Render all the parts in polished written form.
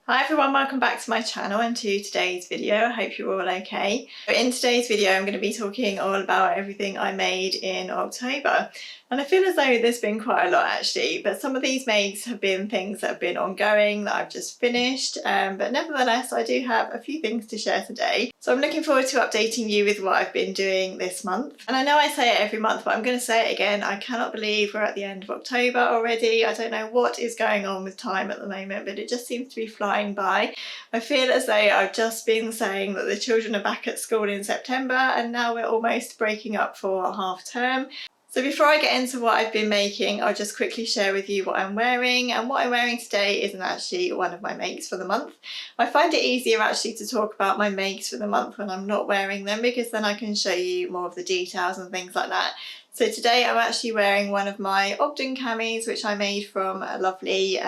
Hi everyone, welcome back to my channel and to today's video. I hope you're all okay. In today's video I'm going to be talking all about everything I made in October, and I feel as though there's been quite a lot actually, but some of these makes have been things that have been ongoing that I've just finished, but nevertheless I do have a few things to share today. So I'm looking forward to updating you with what I've been doing this month. And I know I say it every month, but I'm going to say it again. I cannot believe we're at the end of October already. I don't know what is going on with time at the moment, but it just seems to be flying by. I feel as though I've just been saying that the children are back at school in September and now we're almost breaking up for half term. So before I get into what I've been making, I'll just quickly share with you what I'm wearing, and what I'm wearing today isn't actually one of my makes for the month. I find it easier actually to talk about my makes for the month when I'm not wearing them, because then I can show you more of the details and things like that. So today I'm actually wearing one of my Ogden camis, which I made from a lovely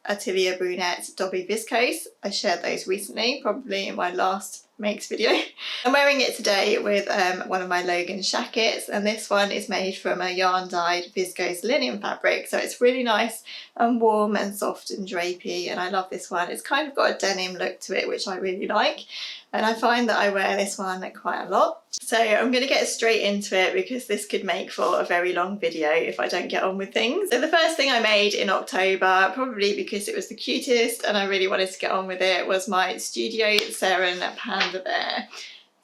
Atelier Brunette Dobby viscose. I shared those recently, probably in my last makes video. I'm wearing it today with one of my Logan shackets, and this one is made from a yarn dyed viscose linen fabric, so it's really nice and warm and soft and drapey, and I love this one. It's kind of got a denim look to it, which I really like, and I find that I wear this one quite a lot. So I'm going to get straight into it because this could make for a very long video if I don't get on with things. So the first thing I made in October, probably because it was the cutest and I really wanted to get on with it, was my Studio Seren Panda Bear.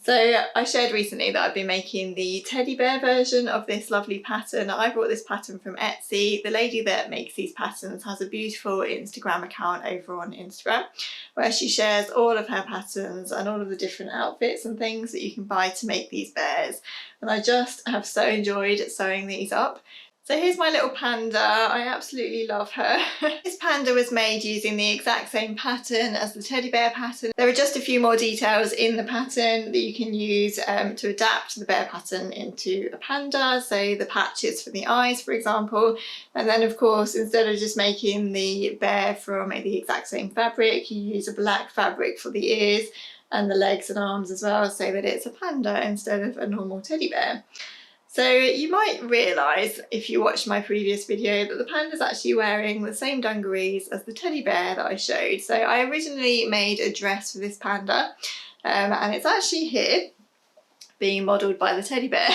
So I shared recently that I've been making the teddy bear version of this lovely pattern. I bought this pattern from Etsy. The lady that makes these patterns has a beautiful Instagram account over on Instagram where she shares all of her patterns and all of the different outfits and things that you can buy to make these bears. And I just have so enjoyed sewing these up. So here's my little panda. I absolutely love her. This panda was made using the exact same pattern as the teddy bear pattern. There are just a few more details in the pattern that you can use to adapt the bear pattern into a panda. So the patches for the eyes, for example. And then of course, instead of just making the bear from the exact same fabric, you use a black fabric for the ears and the legs and arms as well, so that it's a panda instead of a normal teddy bear. So you might realise if you watched my previous video that the panda's actually wearing the same dungarees as the teddy bear that I showed. So I originally made a dress for this panda and it's actually here being modelled by the teddy bear.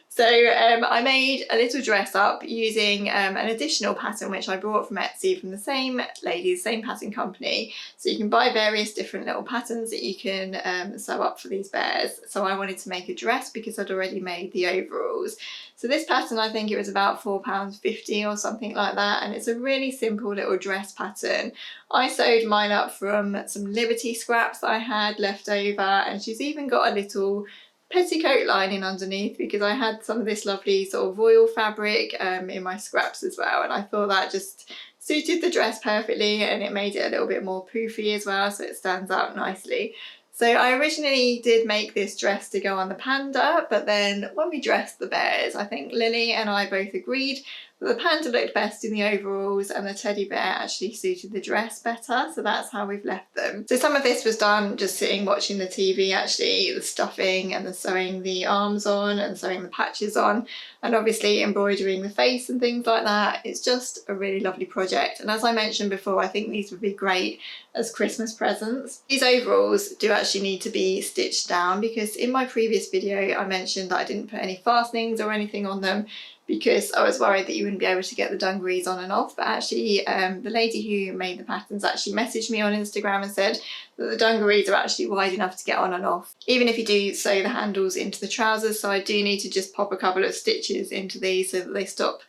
So I made a little dress up using an additional pattern which I bought from Etsy from the same lady, the same pattern company. So you can buy various different little patterns that you can sew up for these bears. So I wanted to make a dress because I'd already made the overalls. So this pattern, I think it was about £4.50 or something like that, and it's a really simple little dress pattern. I sewed mine up from some Liberty scraps that I had left over, and she's even got a little petticoat lining underneath because I had some of this lovely sort of voile fabric in my scraps as well, and I thought that just suited the dress perfectly and it made it a little bit more poofy as well, so it stands out nicely. So I originally did make this dress to go on the panda, but then when we dressed the bears, I think Lily and I both agreed that the panda looked best in the overalls and the teddy bear actually suited the dress better, so that's how we've left them. So some of this was done just sitting watching the TV actually, the stuffing and the sewing the arms on and sewing the patches on, and obviously embroidering the face and things like that. It's just a really lovely project, and as I mentioned before, I think these would be great as Christmas presents. These overalls do actually need to be stitched down because in my previous video I mentioned that I didn't put any fastenings or anything on them because I was worried that you wouldn't be able to get the dungarees on and off, but actually the lady who made the patterns actually messaged me on Instagram and said that the dungarees are actually wide enough to get on and off, even if you do sew the handles into the trousers. So I do need to just pop a couple of stitches into these so that they stop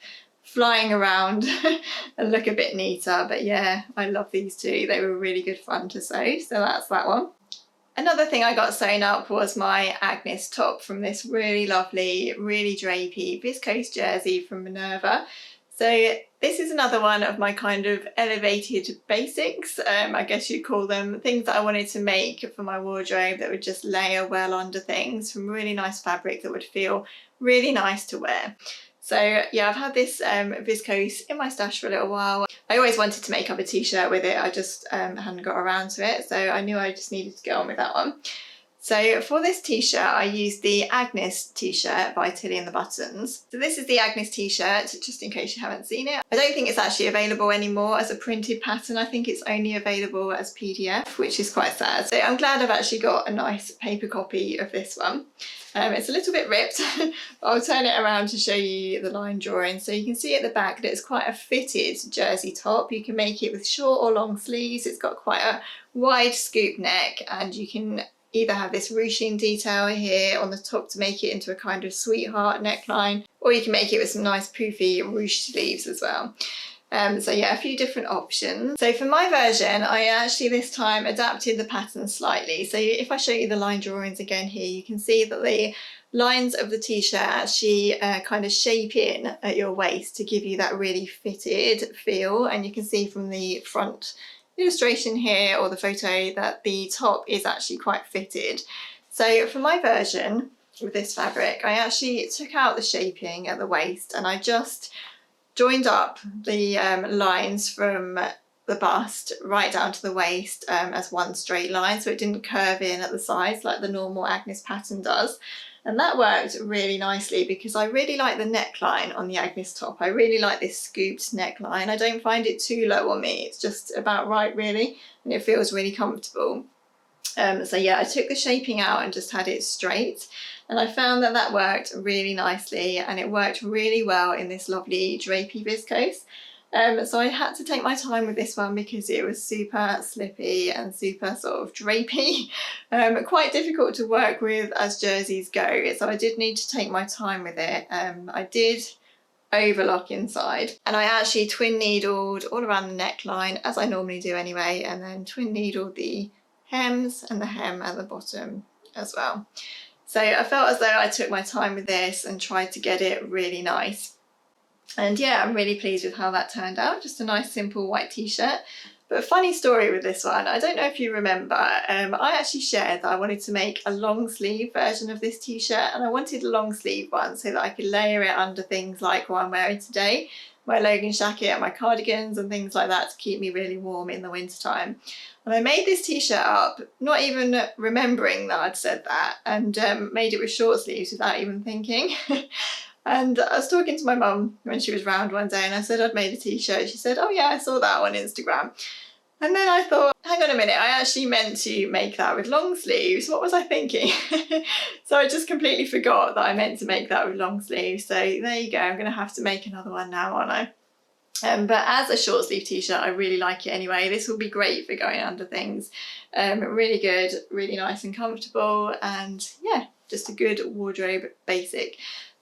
flying around and look a bit neater. But yeah, I love these two. They were really good fun to sew, so that's that one. Another thing I got sewn up was my Agnes top from this really lovely, really drapey viscose jersey from Minerva. So this is another one of my kind of elevated basics, I guess you'd call them, things that I wanted to make for my wardrobe that would just layer well under things from really nice fabric that would feel really nice to wear. So yeah, I've had this viscose in my stash for a little while. I always wanted to make up a t-shirt with it, I just hadn't got around to it, so I knew I just needed to get on with that one. So for this t-shirt, I used the Agnes t-shirt by Tilly and the Buttons. So this is the Agnes t-shirt, just in case you haven't seen it. I don't think it's actually available anymore as a printed pattern. I think it's only available as PDF, which is quite sad. So I'm glad I've actually got a nice paper copy of this one. It's a little bit ripped, but I'll turn it around to show you the line drawing. So you can see at the back that it's quite a fitted jersey top. You can make it with short or long sleeves. It's got quite a wide scoop neck, and you can either have this ruching detail here on the top to make it into a kind of sweetheart neckline, or you can make it with some nice poofy ruche sleeves as well. So yeah, a few different options. So for my version, I actually this time adapted the pattern slightly. So if I show you the line drawings again here, you can see that the lines of the t-shirt actually kind of shape in at your waist to give you that really fitted feel. And you can see from the front illustration here, or the photo, that the top is actually quite fitted. So for my version with this fabric, I actually took out the shaping at the waist and I just joined up the lines from the bust right down to the waist as one straight line, so it didn't curve in at the sides like the normal Agnes pattern does. And that worked really nicely because I really like the neckline on the Agnes top. I really like this scooped neckline. I don't find it too low on me. It's just about right really, and it feels really comfortable. So yeah, I took the shaping out and just had it straight, and I found that that worked really nicely, and it worked really well in this lovely drapey viscose. So I had to take my time with this one because it was super slippy and super sort of drapey, quite difficult to work with as jerseys go, so I did need to take my time with it. I did overlock inside, and I actually twin needled all around the neckline as I normally do anyway, and then twin needled the hems and the hem at the bottom as well. So I felt as though I took my time with this and tried to get it really nice. And yeah, I'm really pleased with how that turned out. Just a nice simple white t-shirt. But a funny story with this one, I don't know if you remember, I actually shared that I wanted to make a long sleeve version of this t-shirt, and I wanted a long sleeve one so that I could layer it under things like what I'm wearing today, my Logan jacket and my cardigans and things like that, to keep me really warm in the winter time. And I made this t-shirt up, not even remembering that I'd said that, and made it with short sleeves without even thinking. And I was talking to my mum when she was round one day, and I said I'd made a t-shirt. She said, oh yeah, I saw that on Instagram. And then I thought, hang on a minute, I actually meant to make that with long sleeves. What was I thinking? So I just completely forgot that I meant to make that with long sleeves. So there you go, I'm going to have to make another one now, aren't I? But as a short sleeve t-shirt, I really like it anyway. This will be great for going under things. Really good, really nice and comfortable, and yeah, just a good wardrobe basic.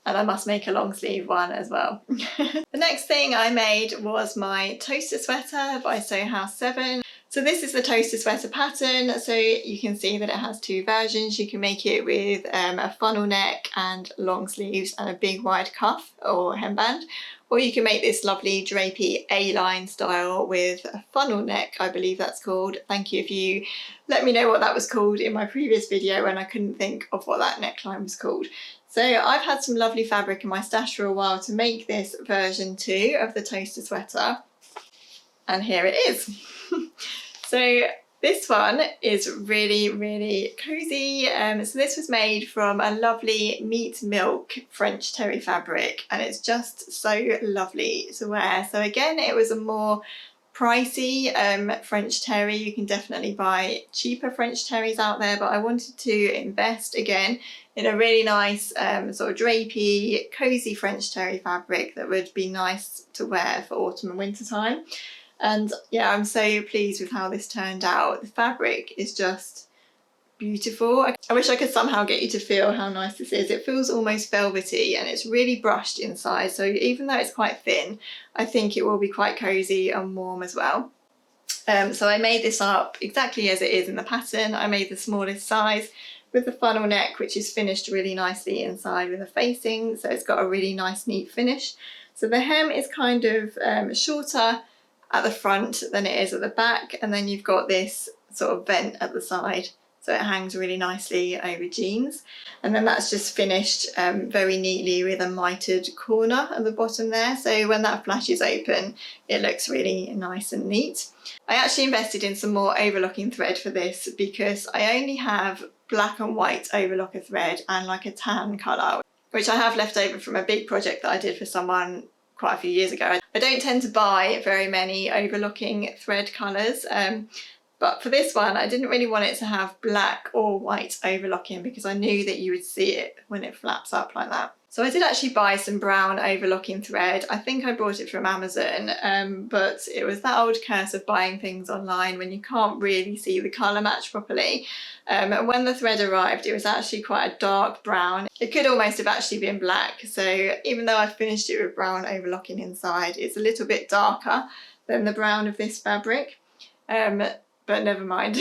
And I must make a long sleeve one as well. The next thing I made was my toaster sweater by Sew House 7. So this is the toaster sweater pattern. So you can see that it has two versions. You can make it with a funnel neck and long sleeves and a big wide cuff or hemband, or you can make this lovely drapey A-line style with a funnel neck, I believe that's called. Thank you if you let me know what that was called in my previous video when I couldn't think of what that neckline was called. So I've had some lovely fabric in my stash for a while to make this version 2 of the toaster sweater, and here it is. So this one is really, really cozy. So this was made from a lovely meat milk French terry fabric, and it's just so lovely to wear. So again, it was a more pricey French terry. You can definitely buy cheaper French terries out there, but I wanted to invest again in a really nice sort of drapey, cozy French terry fabric that would be nice to wear for autumn and winter time. And yeah, I'm so pleased with how this turned out. The fabric is just beautiful. I wish I could somehow get you to feel how nice this is. It feels almost velvety, and it's really brushed inside, so even though it's quite thin, I think it will be quite cozy and warm as well. So I made this up exactly as it is in the pattern. I made the smallest size with the funnel neck, which is finished really nicely inside with a facing, so it's got a really nice neat finish. So the hem is kind of shorter at the front than it is at the back, and then you've got this sort of vent at the side, so it hangs really nicely over jeans. And then that's just finished very neatly with a mitered corner at the bottom there, so when that flashes open it looks really nice and neat. I actually invested in some more overlocking thread for this because I only have black and white overlocker thread and like a tan colour, which I have left over from a big project that I did for someone quite a few years ago. I don't tend to buy very many overlocking thread colours, but for this one I didn't really want it to have black or white overlocking because I knew that you would see it when it flaps up like that. So I did actually buy some brown overlocking thread. I think I bought it from Amazon, but it was that old curse of buying things online when you can't really see the colour match properly. And when the thread arrived, it was actually quite a dark brown. It could almost have actually been black. So even though I finished it with brown overlocking inside, it's a little bit darker than the brown of this fabric. But never mind.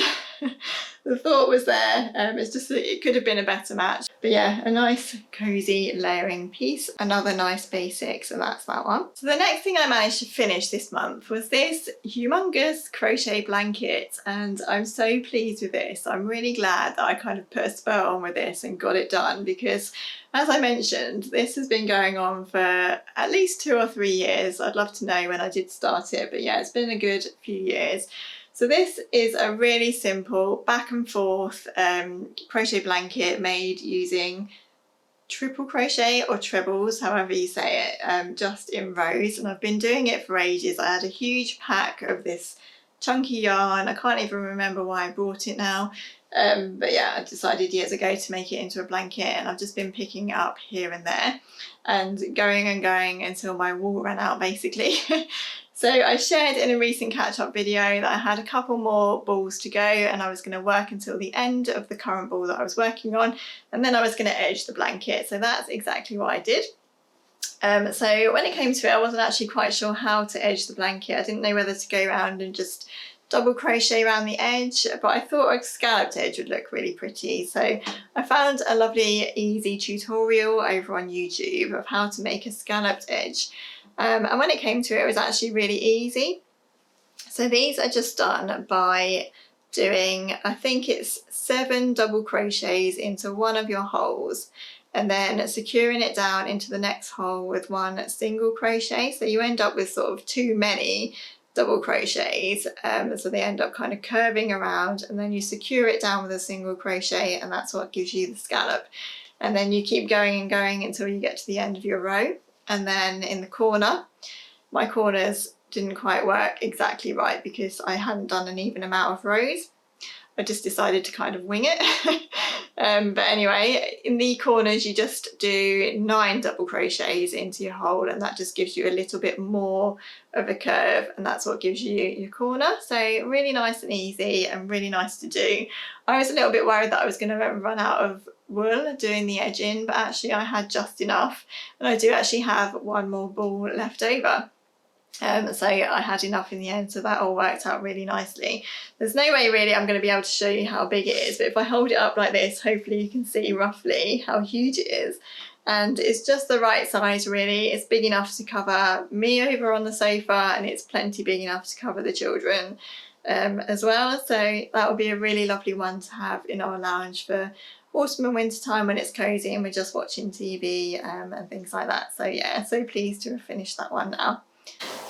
The thought was there. It's just that it could have been a better match. But yeah, a nice cozy layering piece. Another nice basic, so that's that one. So the next thing I managed to finish this month was this humongous crochet blanket, and I'm so pleased with this. I'm really glad that I kind of put a spur on with this and got it done, because as I mentioned, this has been going on for at least 2 or 3 years. I'd love to know when I did start it, but yeah, it's been a good few years. So this is a really simple back and forth crochet blanket made using triple crochet or trebles, however you say it, just in rows, and I've been doing it for ages. I had a huge pack of this chunky yarn. I can't even remember why I bought it now, but yeah, I decided years ago to make it into a blanket, and I've just been picking it up here and there and going until my wool ran out basically. So I shared in a recent catch-up video that I had a couple more balls to go, and I was going to work until the end of the current ball that I was working on, and then I was going to edge the blanket. So that's exactly what I did. So when it came to it, I wasn't actually quite sure how to edge the blanket. I didn't know whether to go around and just double crochet around the edge, but I thought a scalloped edge would look really pretty. So I found a lovely easy tutorial over on YouTube of how to make a scalloped edge. And when it came to it, it was actually really easy. So these are just done by doing, I think it's 7 double crochets into one of your holes, and then securing it down into the next hole with 1 single crochet. So you end up with sort of too many double crochets, so they end up kind of curving around, and then you secure it down with a single crochet, and that's what gives you the scallop. And then you keep going and going until you get to the end of your row. And then in the corner, my corners didn't quite work exactly right because I hadn't done an even amount of rows. I just decided to kind of wing it. But anyway, in the corners you just do 9 double crochets into your hole, and that just gives you a little bit more of a curve, and that's what gives you your corner. So really nice and easy and really nice to do. I was a little bit worried that I was going to run out of wool doing the edging, but actually I had just enough, and I do actually have 1 more ball left over. So I had enough in the end, so that all worked out really nicely. There's no way really I'm going to be able to show you how big it is, but if I hold it up like this, hopefully you can see roughly how huge it is. And it's just the right size really. It's big enough to cover me over on the sofa, and it's plenty big enough to cover the children as well. So that would be a really lovely one to have in our lounge for autumn and winter time when it's cozy and we're just watching TV and things like that. So yeah, so pleased to have finished that one now.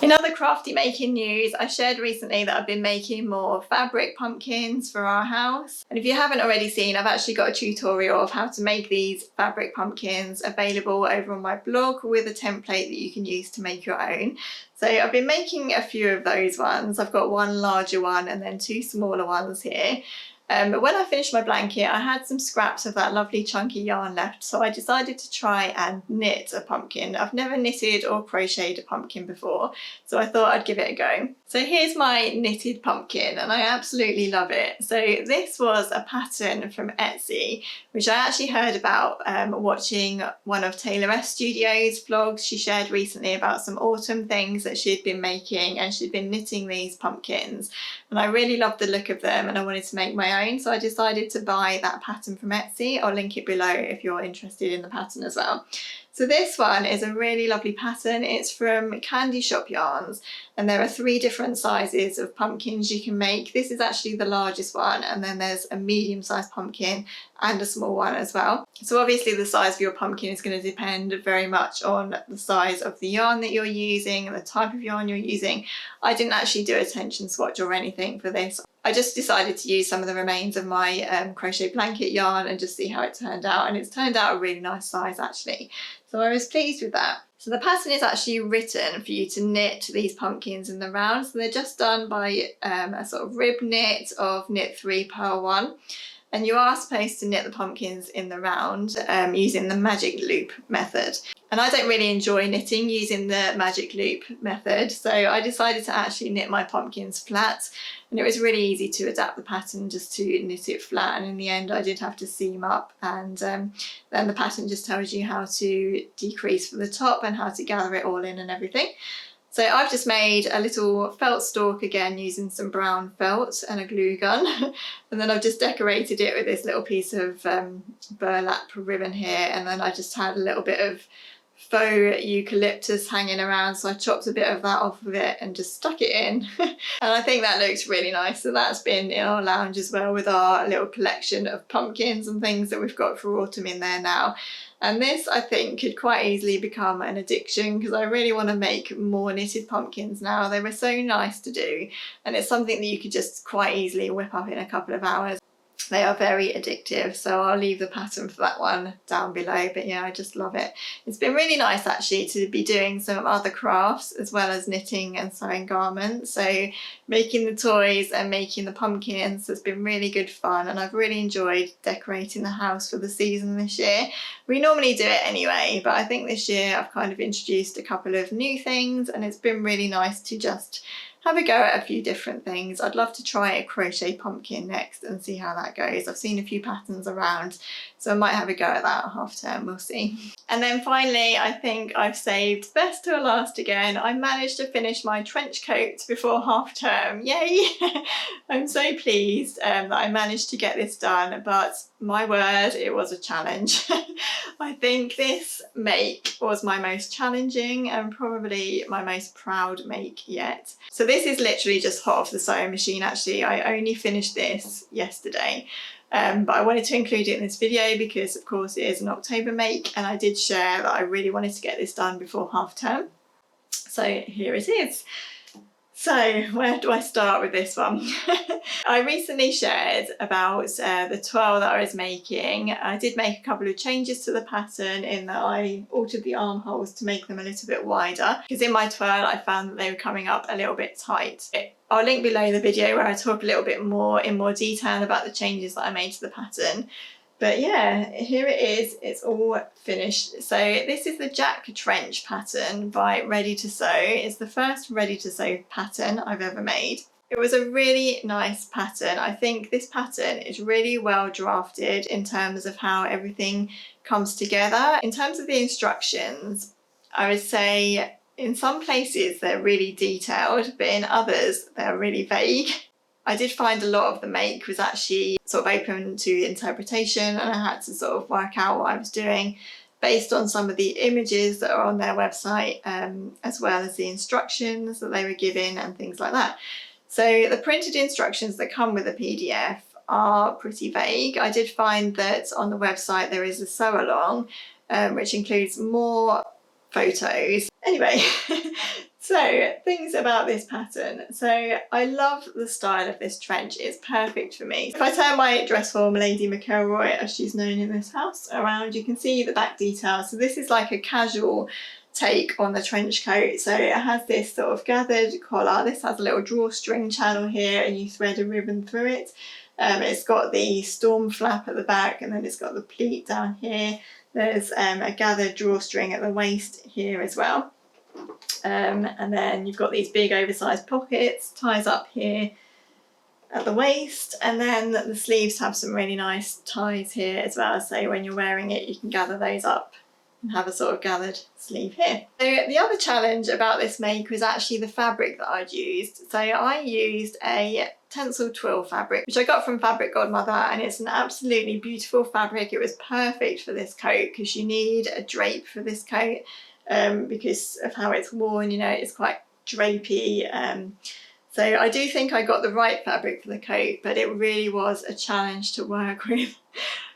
In other crafty making news, I shared recently that I've been making more fabric pumpkins for our house. And if you haven't already seen, I've actually got a tutorial of how to make these fabric pumpkins available over on my blog with a template that you can use to make your own. So I've been making a few of those ones. I've got 1 larger one and then 2 smaller ones here. But when I finished my blanket, I had some scraps of that lovely chunky yarn left, so I decided to try and knit a pumpkin. I've never knitted or crocheted a pumpkin before, so I thought I'd give it a go. So here's my knitted pumpkin, and I absolutely love it. So this was a pattern from Etsy, which I actually heard about watching one of Taylor S Studio's vlogs. She shared recently about some autumn things that she'd been making, and she'd been knitting these pumpkins, and I really loved the look of them and I wanted to make my own, so I decided to buy that pattern from Etsy. I'll link it below if you're interested in the pattern as well. So this one is a really lovely pattern. It's from Candy Shop Yarns, and there are 3 different different sizes of pumpkins you can make. This is actually the largest one, and then there's a medium-sized pumpkin and a small one as well. So obviously the size of your pumpkin is going to depend very much on the size of the yarn that you're using and the type of yarn you're using. I didn't actually do a tension swatch or anything for this. I just decided to use some of the remains of my crochet blanket yarn and just see how it turned out, and it's turned out a really nice size actually. So I was pleased with that. So the pattern is actually written for you to knit these pumpkins in the round. So they're just done by a sort of rib knit of knit 3 purl 1. And you are supposed to knit the pumpkins in the round using the magic loop method. And I don't really enjoy knitting using the magic loop method, so I decided to actually knit my pumpkins flat, and it was really easy to adapt the pattern just to knit it flat, and in the end I did have to seam up, and then the pattern just tells you how to decrease for the top and how to gather it all in and everything. So I've just made a little felt stalk again using some brown felt and a glue gun, and then I've just decorated it with this little piece of burlap ribbon here, and then I just had a little bit of faux eucalyptus hanging around, so I chopped a bit of that off of it and just stuck it in. And I think that looks really nice. So that's been in our lounge as well, with our little collection of pumpkins and things that we've got for autumn in there now. And this, I think, could quite easily become an addiction, because I really want to make more knitted pumpkins now. They were so nice to do, and it's something that you could just quite easily whip up in a couple of hours. They are very addictive, so I'll leave the pattern for that one down below. But yeah, I just love it. It's been really nice actually to be doing some other crafts as well as knitting and sewing garments. So making the toys and making the pumpkins has been really good fun, and I've really enjoyed decorating the house for the season this year. We normally do it anyway, but I think this year I've kind of introduced a couple of new things, and it's been really nice to just have a go at a few different things. I'd love to try a crochet pumpkin next and see how that goes. I've seen a few patterns around, so I might have a go at that half term, we'll see. And then finally, I think I've saved best to last again. I managed to finish my trench coat before half term. Yay! I'm so pleased that I managed to get this done, but my word, it was a challenge. I think this make was my most challenging and probably my most proud make yet. So this is literally just hot off the sewing machine actually. I only finished this yesterday. But I wanted to include it in this video because of course it is an October make, and I did share that I really wanted to get this done before half term. So here it is. So where do I start with this one? I recently shared about the twirl that I was making. I did make a couple of changes to the pattern in that I altered the armholes to make them a little bit wider, because in my twirl I found that they were coming up a little bit tight. I'll link below the video where I talk a little bit more in more detail about the changes that I made to the pattern. But yeah, here it is, it's all finished. So this is the Jack Trench pattern by Ready to Sew. It's the first Ready to Sew pattern I've ever made. It was a really nice pattern. I think this pattern is really well drafted in terms of how everything comes together. In terms of the instructions, I would say in some places they're really detailed, but in others they're really vague. I did find a lot of the make was actually sort of open to interpretation, and I had to sort of work out what I was doing based on some of the images that are on their website, as well as the instructions that they were given and things like that. So the printed instructions that come with the PDF are pretty vague. I did find that on the website there is a sew along, which includes more photos. Anyway, so things about this pattern. So I love the style of this trench. It's perfect for me. If I turn my dress form Lady McElroy, as she's known in this house, around, you can see the back detail. So this is like a casual take on the trench coat. So it has this sort of gathered collar. This has a little drawstring channel here, and you thread a ribbon through it. It's got the storm flap at the back, and then it's got the pleat down here. There's a gathered drawstring at the waist here as well. And then you've got these big oversized pockets, ties up here at the waist, and then the sleeves have some really nice ties here as well, so when you're wearing it you can gather those up and have a sort of gathered sleeve here. So the other challenge about this make was actually the fabric that I'd used. So I used a Tencel twill fabric, which I got from Fabric Godmother, and it's an absolutely beautiful fabric. It was perfect for this coat because you need a drape for this coat, because of how it's worn, you know, it's quite drapey, So I do think I got the right fabric for the coat, but it really was a challenge to work with.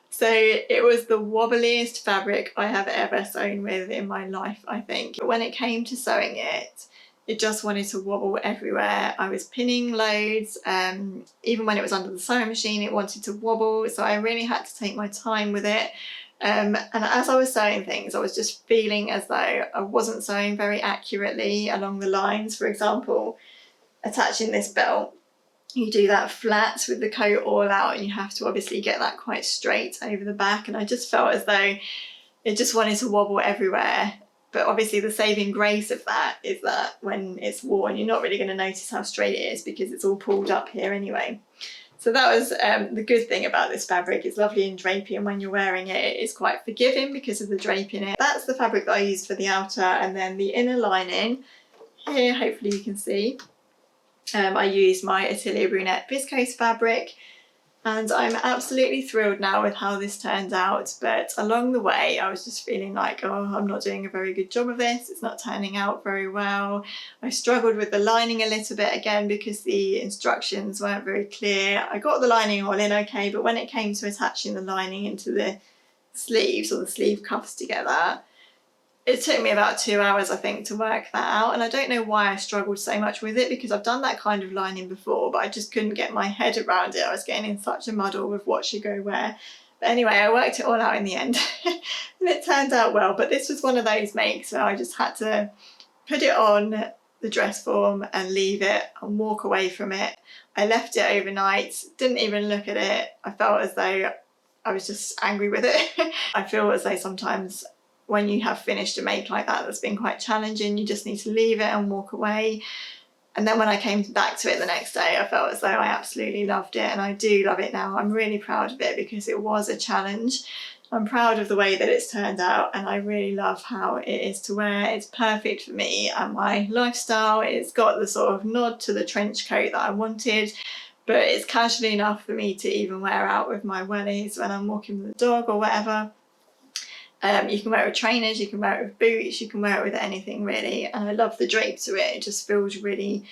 So it was the wobbliest fabric I have ever sewn with in my life, I think. But when it came to sewing it, it just wanted to wobble everywhere. I was pinning loads, even when it was under the sewing machine, it wanted to wobble. So I really had to take my time with it. And as I was sewing things, I was just feeling as though I wasn't sewing very accurately along the lines. For example, attaching this belt, you do that flat with the coat all out, and you have to obviously get that quite straight over the back, and I just felt as though it just wanted to wobble everywhere. But obviously the saving grace of that is that when it's worn, you're not really going to notice how straight it is because it's all pulled up here anyway. So that was the good thing about this fabric. It's lovely and drapey, and when you're wearing it, it's quite forgiving because of the drape in it. That's the fabric that I used for the outer, and then the inner lining here, hopefully you can see. I used my Atelier Brunette viscose fabric, and I'm absolutely thrilled now with how this turned out. But along the way, I was just feeling like, oh, I'm not doing a very good job of this. It's not turning out very well. I struggled with the lining a little bit again because the instructions weren't very clear. I got the lining all in okay, but when it came to attaching the lining into the sleeves or the sleeve cuffs together, it took me about 2 hours, I think, to work that out, and I don't know why I struggled so much with it because I've done that kind of lining before, but I just couldn't get my head around it. I was getting in such a muddle with what should go where. But anyway, I worked it all out in the end and it turned out well. But this was one of those makes where I just had to put it on the dress form and leave it and walk away from it. I left it overnight, didn't even look at it. I felt as though I was just angry with it. I feel as though sometimes when you have finished a make like that that's been quite challenging, you just need to leave it and walk away. And then when I came back to it the next day, I felt as though I absolutely loved it, and I do love it now. I'm really proud of it because it was a challenge. I'm proud of the way that it's turned out, and I really love how it is to wear. It's perfect for me and my lifestyle. It's got the sort of nod to the trench coat that I wanted, but it's casual enough for me to even wear out with my wellies when I'm walking with the dog or whatever. You can wear it with trainers, you can wear it with boots, you can wear it with anything really, and I love the drape to it. It just feels really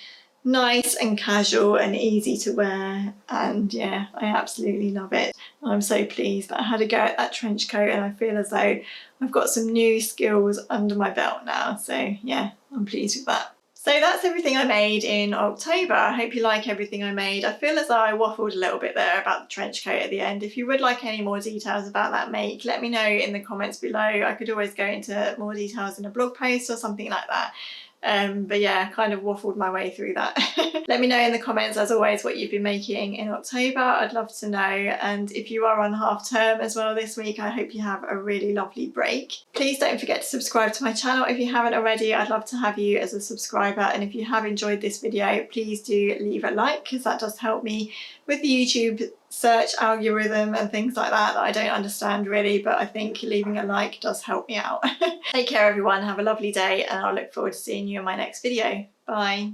nice and casual and easy to wear, and yeah, I absolutely love it. I'm so pleased that I had a go at that trench coat, and I feel as though I've got some new skills under my belt now, so yeah, I'm pleased with that. So that's everything I made in October. I hope you like everything I made. I feel as though I waffled a little bit there about the trench coat at the end. If you would like any more details about that make, let me know in the comments below. I could always go into more details in a blog post or something like that. But yeah, kind of waffled my way through that. Let me know in the comments, as always, what you've been making in October. I'd love to know. And if you are on half term as well this week, I hope you have a really lovely break. Please don't forget to subscribe to my channel if you haven't already. I'd love to have you as a subscriber. And if you have enjoyed this video, please do leave a like, because that does help me with the YouTube search algorithm and things like that I don't understand really, but I think leaving a like does help me out. Take care everyone, have a lovely day, and I'll look forward to seeing you in my next video. Bye.